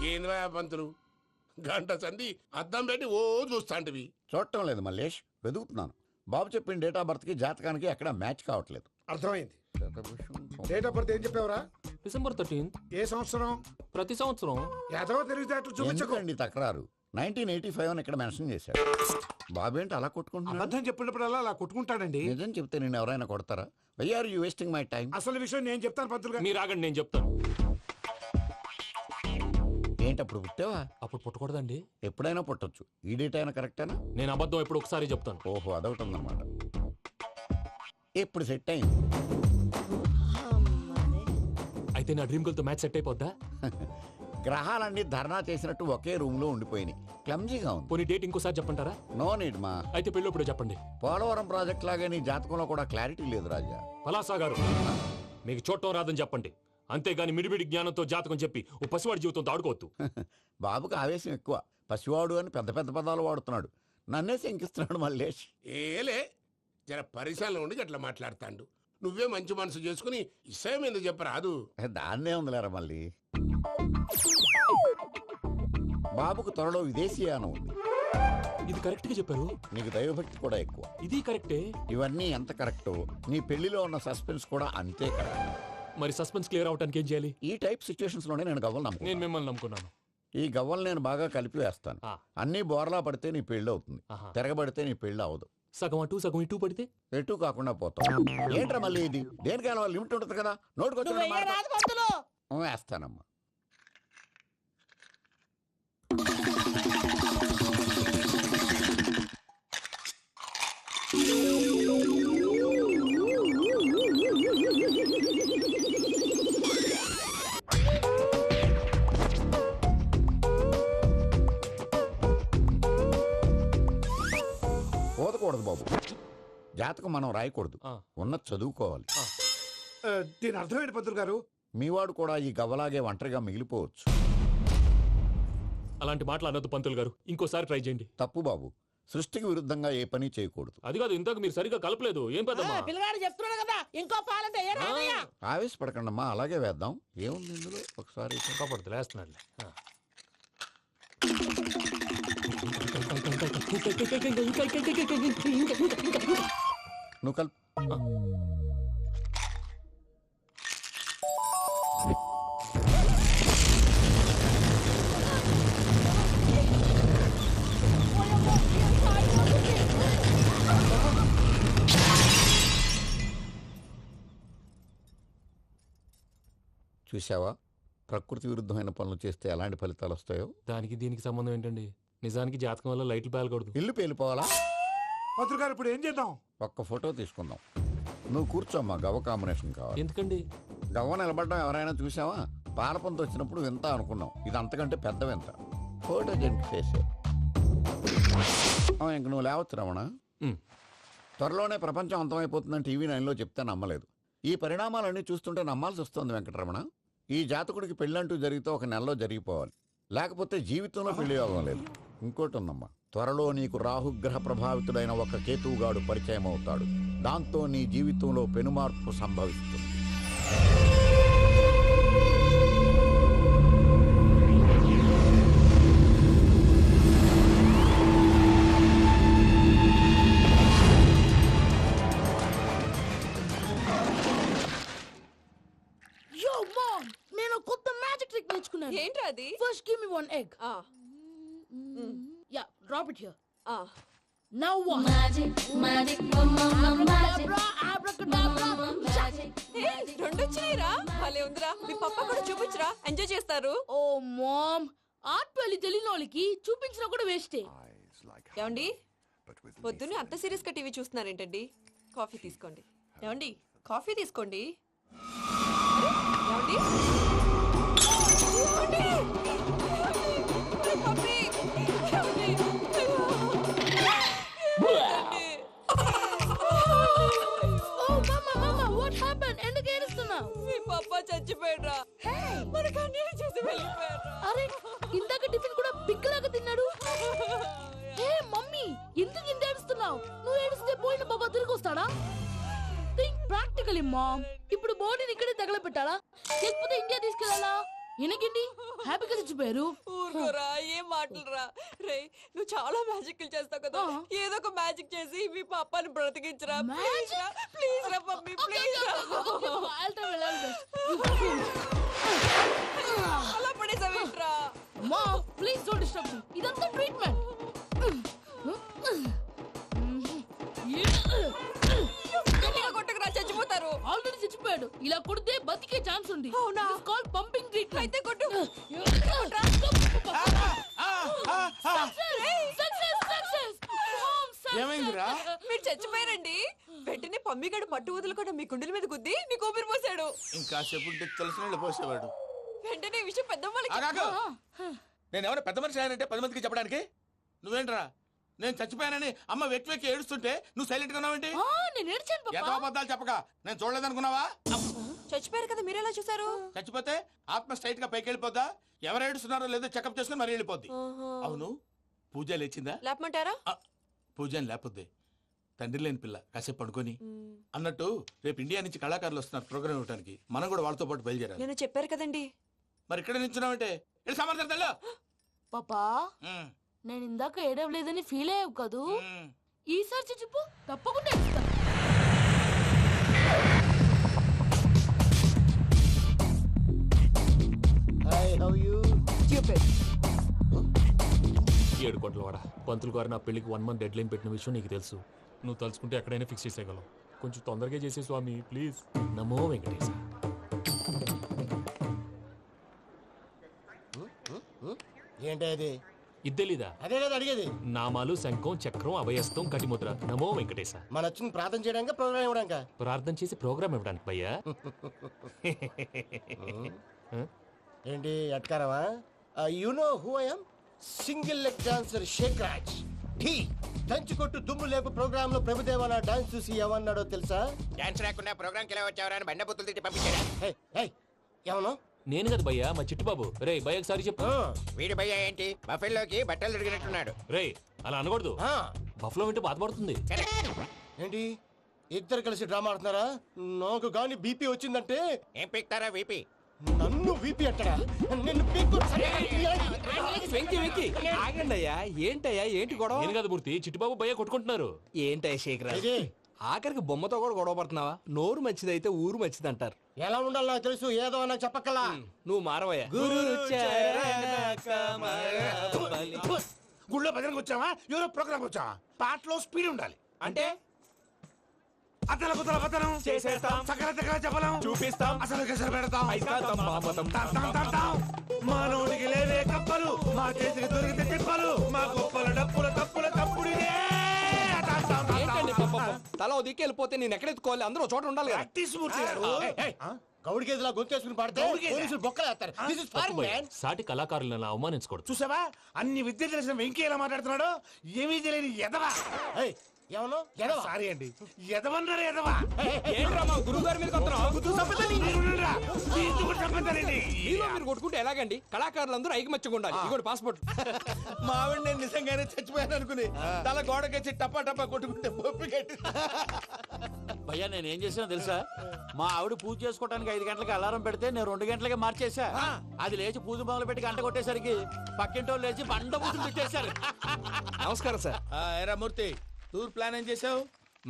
ఏంద్రా పంతులు గంట సంధి అద్దం పెట్టి ఓ చూస్తాంటివి. చూడటం లేదు మల్లేష్, వెతుకుతున్నాను. బాబు చెప్పిన డేట్ ఆఫ్ బర్త్ కి జాతకానికి ఎక్కడ మ్యాచ్ కావట్లేదు. అర్థమైంది. డేట్ ఆఫ్ బర్త్ ఏం చెప్పావురా? December 13th. ఏ సంవత్సరం? ప్రతి సంవత్సరం. ఎదవ తెలివితేటలు చూపించకు. ఎందుకండి తక్రారు? 1985 అని ఇక్కడ మెన్షన్ చేశాడు. బాబు ఏంటి అలా కొట్టుకుంటున్నాడు? అబద్ధం చెప్పినప్పుడల్లా అలా కొట్టుకుంటాడండి. నిజం చెప్తే నేను ఎవరైనా కొడతారా? Why are you wasting my time? అసలు విషయం నేను చెప్తాను పంతులు గారు. మీరు ఆగండి, నేను చెప్తాను. ఏంటి అప్పుడు పుట్టావా? అప్పుడు పుట్టకూడదండి. ఎప్పుడైనా పుట్టొచ్చు. ఈ డేట్ అయినా కరెక్టేనా? నేను అబద్ధం ఎప్పుడు ఒకసారి చెప్తాను. ఓహో, అదొకటి ఉందన్నమాట. ఎప్పుడు సెట్ అయింది? అయితే నా డ్రీమ్ గర్ల్ తో మ్యాచ్ సెట్ అయిపోద్దా? గ్రహాలన్నీ ధర్నా చేసినట్టు ఒకే రూమ్ లో ఉండిపోయినాయి. క్లమ్జీగా ఉంది. పోనీ డేట్ ఇంకోసారి చెప్పంటారా? నో నీడ్ మా. అయితే పెళ్ళప్పుడు చెప్పండి. పోలవరం ప్రాజెక్ట్ లాగే నీ జాతకంలో కూడా క్లారిటీ లేదు రాజా. పలాసా గారు, మీకు చూడటం రాదని చెప్పండి. అంతేగాని మిడిమిడి జ్ఞానంతో జాతకం చెప్పి ఓ పసివాడి జీవితంతో ఆడుకోవద్దు. బాబుకి ఆవేశం ఎక్కువ. పసివాడు అని పెద్ద పెద్ద పదాలు వాడుతున్నాడు. నన్నే శంకిస్తున్నాడు మల్లేష్. ఏలే జర పరిశ్రమలో ఉండి అట్లా మాట్లాడతాండు. నువ్వే మంచి మనసు చేసుకుని ఇష్టం ఎందుకు చెప్పరాదు? దాన్నే ఉందిలేరా మళ్ళీ. బాబుకు త్వరలో విదేశీయానం ఉంది. ఇది కరెక్ట్ గా చెప్పారు. నీకు దైవభక్తి కూడా ఎక్కువ. ఇది కరెక్టే. ఇవన్నీ ఎంత కరెక్టో నీ పెళ్లిలో ఉన్న సస్పెన్స్ కూడా అంతే కరెక్ట్. మరి సస్పెన్స్ క్లియర్ అవడానికి ఏం చేయాలి? ఈ టైప్ సిచ్యువేషన్స్ లోనే నేను గవ్వలు నేను నమ్ముకున్నాను. మిమ్మల్ని నమ్ముకున్నాను. ఈ గవ్వలు నేను బాగా కలిపి వేస్తాను. అన్ని బోర్లా పడితే నీ పెళ్లి అవుతుంది. ఆహా. తిరగబడితే నీ పెళ్లి అవదు. సగం అటు సగం ఇటు పడితే ఎటు కాకుండా పోతాం. ఏంట్రా మళ్ళీ ఇది? దేనికైనా లిమిట్ ఉంటుంది కదా. నోటుకొచ్చి వేస్తానమ్మా. పోదకూడదు బాబు. జాతకం మనం రాయకూడదు. ఉన్నది చదువుకోవాలి. దీని అర్థమైంది పంతులు గారు. మీవాడు కూడా ఈ గవ్వలాగే ఒంటరిగా మిగిలిపోవచ్చు. అలాంటి మాటలు అనొద్దు పంతులు గారు. ఇంకోసారి ట్రై చేయండి. తప్పు బాబు. సృష్టికి విరుద్ధంగా ఏ పని చేయకూడదు. అది కాదు, ఇంతకు మీరు సరిగా కలపలేదు. ఏం పెద్దమ్మా? పిల్లగాడు చెప్తున్నాడు కదా, ఇంకో పాలంటే ఆవేశపడకండమ్మా, అలాగే వేద్దాం. ఏముంది ఇందులో? ఒకసారి కాపాడుతు లేస్తున్నాడు. నువ్వు కల్. చూసావా, ప్రకృతి విరుద్ధమైన పనులు చేస్తే ఎలాంటి ఫలితాలు వస్తాయో. దానికి దీనికి సంబంధం ఏంటండి? నిజానికి జాతకం వల్ల లైట్లు పేలకూడదు. ఇల్లు పేలిపోవాలా? పంతులు గారు ఇప్పుడు ఏం చేద్దాం? ఒక్క ఫోటో తీసుకుందాం. నువ్వు కూర్చోమ్మా. గవ్వ కాంబినేషన్ కావాలి. ఎందుకండి? గవ్వ నిలబడడం ఎవరైనా చూసావా? పాలపంత వచ్చినప్పుడు వింత అనుకున్నాం. ఇది అంతకంటే పెద్ద వింత. ఫోటో జంప్ చేసే ఇంక నువ్వు లేవచ్చు రమణ. త్వరలోనే ప్రపంచం అంతమైపోతుందని టీవీ 9లో చెప్తే నమ్మలేదు. ఈ పరిణామాలన్నీ చూస్తుంటే నమ్మాల్సి వస్తుంది వెంకటరమణ. ఈ జాతకుడికి పెళ్ళంటూ జరిగితే 1 నెలలో జరిగిపోవాలి. లేకపోతే జీవితంలో పెళ్లి యోగం లేదు. ఇంకోటి ఉందమ్మా, త్వరలో నీకు రాహుగ్రహ ప్రభావితుడైన ఒక కేతువుగాడు పరిచయం అవుతాడు. దాంతో నీ జీవితంలో పెనుమార్పు సంభవిస్తుంది. నేను కొత్త మ్యాజిక్ ట్రిక్ నేర్చుకున్నాను. ఏంటి అది? First give me 1 egg. Yeah, drop it here. Now what? Magic, Abracadabra, abracadabra. రెండు వచ్చినాయిరా. భలే ఉందిరా. మీ పప్ప కూడా చూపించరా, ఎంజాయ్ చేస్తారు. ఓ మామ్, ఆర్ట్ వెళ్ళి తెలియని వాళ్ళకి చూపించినా కూడా వేస్టే. ఏమండి, పొద్దున్నే అంత సీరియస్ గా టీవీ చూస్తున్నారేంటండి? కాఫీ తీసుకోండి. ఏమండి, కాఫీ తీసుకోండి. ఏమండి? ఎందుకు ఏడుస్తున్నావు? మీ పప్ప చచ్చిపోయాడ్రా. మనకు అన్యాయం చేసి వెళ్ళిపోయాడ్రా. అరే, ఇందాక టిఫిన్ కూడా పిక్కలాగా తిన్నాడు. హే మమ్మీ, ఎందుకు ఇంత ఏడుస్తున్నావు? నువ్వు ఏడిస్తే పోయిన బాబా తిరిగి వస్తాడా? Think practically mom. ఇప్పుడు బాడీని ఇక్కడే తగలబెట్టాలా, లేకపోతే ఇండియా తీసుకెళ్ళాలా? ఈయనకేంటి హ్యాపీగా చచ్చిపోయారు. ఊరుకోరా, ఏం మాటలురా. రే, నువ్వు చాలా మ్యాజిక్ చేస్తావు కదా, ఆ. ఏదో ఒక మ్యాజిక్ చేసి మీ పాపాని బ్రతికించరా. Please Magic? రా, ప్లీజ్ రా మమ్మీ, ప్లీజ్ రా. అలా పడేసావేంట్రా? మా ప్లీజ్ డోంట్ డిస్టర్బ్ మీ. ఇదంతా ట్రీట్మెంట్. గట్టిగా కొట్టకురా, చచ్చిపోతారు. ఆల్రెడీ చచ్చిపోయాడు. ఇలా కొడితే బతికే ఛాన్స్ ఉంది. అవునా? Call pumping treatment. అయితే కొట్టు. ఏమైందిరా? మీరు చచ్చిపోయారండి. వెంటనే పమ్మిగాడు పట్టు వదులుకుండా మీ గుండెల మీద గుద్ది మీకు ఊపిరి పోసాడు. ఇంకా చెప్పుంటే తెలిసిన వాళ్ళు పోసేవాడు. వెంటనే ఈ విషయం పెద్దవాళ్ళకి ఆగాగు. నేను ఎవరైనా పెద్ద మనిషి అయ్యానంటే 10 మందికి చెప్పడానికి. నువ్వేంట్రా నేను చచ్చిపోయానని అమ్మ వెక్కి వెక్కి ఏడుస్తుంటే నువ్వు సైలెంట్ గా ఉన్నావేంటి? నేను ఏడ్చాను ఎంతో పాపా. అబద్ధాలు చెప్పక నేను చూడలేదనుకున్నావా? చచ్చిపోయారు కదా, మీరెలా చూసారు? చచ్చిపోతే ఆత్మ స్ట్రైట్ గా పైకి వెళ్ళిపోద్దా? ఎవరు ఏడుస్తున్నారో లేదో చెకప్ చేసుకుని మరీ వెళ్ళిపోద్ది. అవును, పూజ లేచిందా? లేపమంటారా? పూజ అని లేకపోద్ది. తండ్రి లేని పిల్ల కాసేపు పడుకొని. అన్నట్టు రేపు ఇండియా నుంచి కళాకారులు వస్తున్నారు ప్రోగ్రామ్ ఇవ్వడానికి. మనం కూడా వాళ్ళతో పాటు బయలుదేరాలి. నేను చెప్పారు కదండి. మరి ఇక్కడ నిల్చున్నావంటే వెళ్ళి సమర్థతల్లో. పాపా నేను ఇందాక ఏడవలేదని ఫీల్ అయ్యావు కదూ. ఈసారి చచ్చిపో, తప్పకుండా ఏడుస్తా. ఏడు కోట్ల వాడ పంతులు గారు నా పెళ్లికి 1 month డెడ్ లైన్ పెట్టిన విషయం నీకు తెలుసు. నువ్వు తలుచుకుంటే ఎక్కడైనా ఫిక్స్ చేసేయగలవు. కొంచెం తొందరగా చేసే స్వామి ప్లీజ్. నమో వెంకటేశ. ఏంటది? ఇద్దెలీదా? అదే కదా అడిగేది. నామాలు శంఖం చక్రం అభయస్తం కటిముద్ర. నమో వెంకటేశ. మన వచ్చింది ప్రార్థన చేయడానికి, ప్రోగ్రామ్ ఇవ్వడానికి. ప్రార్థన చేసి ప్రోగ్రామ్ ఇవ్వడానికి భయ్యా. ఏంటి అట్కారమా? You know who I am? Single leg dancer Shaik Raj. ఠీ దంచి కొట్టు దుమ్ము లేపు ప్రోగ్రామ్ లో ప్రభుదేవ నా డాన్స్ చూసి ఏమన్నాడో తెలుసా? డాన్స్ రాకుండా ప్రోగ్రామ్ కి ఎలా వచ్చావరా అని బండ బుద్ధులు తిట్టి పంపించాడు. ఏమను? నేను కదా భయ్యా, మా చిట్టుబాబు. రే భయ్య ఒకసారి చెప్పు. వీడి భయ్య ఏంటి బఫెల్లోకి బట్టలు తిరిగినట్టున్నాడు. రే అలా అనకూడదు. బఫ్లో వింటే బాధపడుతుంది. ఏంటి ఇద్దరు కలిసి డ్రామా ఆడుతున్నారా? నాకు గాని బీపీ వచ్చిందంటే ఏం పీక్తారా వీపీ? నన్ను బీపీ అట్టడా? నిన్ను పీక్కు. వెంకీ వెంకీ ఆగండి అయ్యా. ఏంటయ్యా, ఏంటి గొడవ? నేను కదా మూర్తి, చిట్టుబాబు భయ్య కొట్టుకుంటున్నారు. ఏంటయ్యా శేఖర్, ఇది ఆఖరికి బొమ్మతో కూడా గొడవ పడుతున్నావా? నోరు మంచిదైతే ఊరు మంచిది అంటారు. ఎలా ఉండాలి నాకు తెలుసు, ఏదో నాకు చెప్పక్కలా. నువ్వు మారవయ్యా. గుళ్ళో భజనకు వచ్చావా? ఎవరో ప్రోగ్రామ్ వచ్చావా? పాటలో స్పీడ్ ఉండాలి. అంటే అతల కుతల పతనం చేసేస్తాం, సకల దగ్గర చెప్పలేం, చూపిస్తాం, అసలు గసలు పెడతాం. ఐస్తాం, బాపతం. తాం తాం తాం తాం. మానవుడికి లేవే కప్పలు, మా చేతికి దొరికితే తిప్పలు, మా గొప్పల డప్పుల తప్పుల తప్పుడిదే. తాం తాం తాం ఏంటండి తాం. పాపం? తల ఓ దిక్కు వెళ్ళిపోతే నేను ఎక్కడెత్తుకోవాలి? అందరూ ఒక చోట ఉండాలి కదా. ప్రాక్టీస్ మూర్తి గారు. గౌడి గేదెలా గొంతేసుకుని పాడితే గౌడి గేదె? పోలీసులు బొక్కలేస్తారు. This is తప్పు foreign, భయ్యా. man. సాటి కళాకారులను అవమానించకూడదు. చూసావా అన్ని విద్య తెలిసిన వెంకీ ఎలా మాట్లాడుతున్నాడు? ఏమీ తెలియని ఎదవా. ఏయ్, ఏమను? ఎడవా? సారీ అండి, ఎదవన్నారు ఎదవా. ఏంట్రా మా గురువు గారి మీద మీరుండురా. దీంతో కూడా చంపుతారండి. మీరు కొట్టుకుంటే ఎలాగండి? కళాకారులందరూ ఐకమత్యంగా ఉండాలి. ఇదిగోండి పాస్పోర్ట్. మా ఆవిడ నేను నిజంగానే చచ్చిపోయాను అనుకుని తల గోడకొచ్చి టపా టపా కొట్టుకుంటే బొప్పి కట్టి. భయ్యా నేను ఏం చేసినా తెలుసా? మా ఆవిడ పూజ చేసుకోవడానికి 5 గంటలకి అలారం పెడితే నేను 2 గంటలకి మార్చేసా. అది లేచి పూజ మొదలు పెట్టి గంట కొట్టేసరికి పక్కింటి వాళ్ళు లేచి బండ పూజలు పెట్టేశారు. నమస్కారం సార్. ఎరా మూర్తి, టూర్ ప్లాన్ ఏం చేసావు?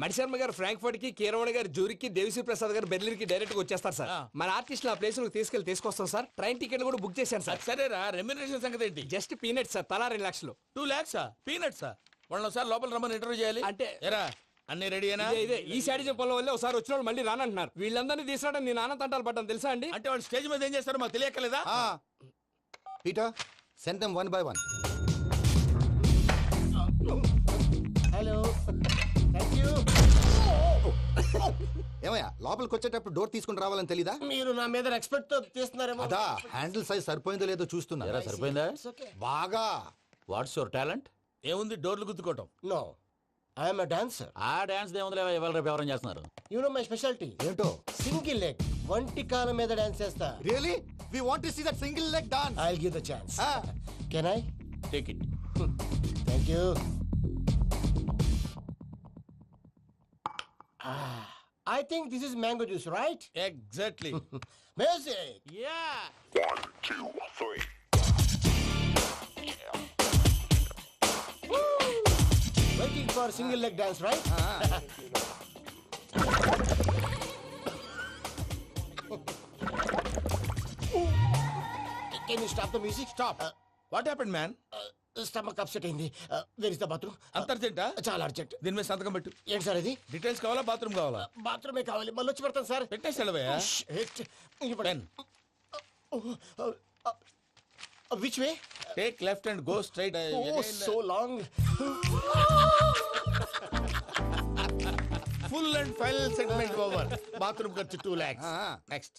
మణిశర్మ గారు ఫ్రాంక్ఫర్ట్ కి, కీరవాణి గారు జూరికి, దేవిశ్రీ ప్రసాద్ గారు బెర్లిన్ కి డైరెక్ట్ గా వచ్చేస్తారు సార్. మన ఆర్టిస్ట్ ఆ ప్లేస్ తీసుకొస్తాం సార్. ట్రైన్ టికెట్ కూడా బుక్ చేశాను సార్. సరేరా, రెమ్యూనరేషన్ సంగతి ఏంటి? జస్ట్ పీనట్ సార్, తలా 2 లక్షలు. 2 lakhs పీనట్సా? వాళ్ళని ఒకసారి లోపల రమ్మని ఇంటర్వ్యూ చేయాలి. అంటే ఎరా అన్ని రెడీయేనా? ఇదే ఈ సైడ్ చెప్పడం వల్లే ఒకసారి వచ్చిన వాళ్ళు మళ్ళీ రానంటున్నారు. వీళ్ళందరినీ తీసుకురావడం నేను నాన్న తంటాలు పడ్డాను తెలుసా అండి. అంటే వాళ్ళు స్టేజ్ మీద ఏం చేస్తారో మాకు తెలియక్కలేదా? Peter, send them one by one. Hello. Thank you. ఏమయ్యా లోపలికి వచ్చేటప్పుడు డోర్ తీసుకుని రావాలని తెలీదా? మీరు నా మీద ఎక్స్పెక్ట్ తో తీస్తున్నారేమో. అదా హ్యాండిల్ సైజ్ సరిపోయిందో లేదో చూస్తున్నా. ఎరా సరిపోయిందా? బాగా. What's your talent? ఏముంది డోర్లు గుద్దుకోవటం. No. I am a dancer. ఆ డాన్స్ దేవుందిలే, ఇవాళ రేపు ఎవరైనా చేస్తున్నారు. You know my specialty. ఏంటో? Single leg. వంటి కాలం మీద డాన్స్ చేస్తా. Really we want to see that single leg dance. I'll give the chance. Can I? Take it. Thank you. I think this is mango juice, right? Exactly Music. Yeah Waiting for single leg dance, right? Can you stop the music? Stop what happened man stomach upset అయింది. Where is the bathroom? అంత అర్జెంటా చాలా urgent. దీని మీద సంతకం పెట్టు ఏంటి sir ఇది? డీటెయిల్స్ కావాలా బాత్రూమ్ కావాలా బాత్రూమే కావాలి, మళ్ళీ వచ్చి పెడతాను సార్. పెట్టేసి వెళ్ళవయ్యా pen which way? Take left and go straight Oh, so long. Full and final segment over bathroom ఖర్చు 2 lakhs నెక్స్ట్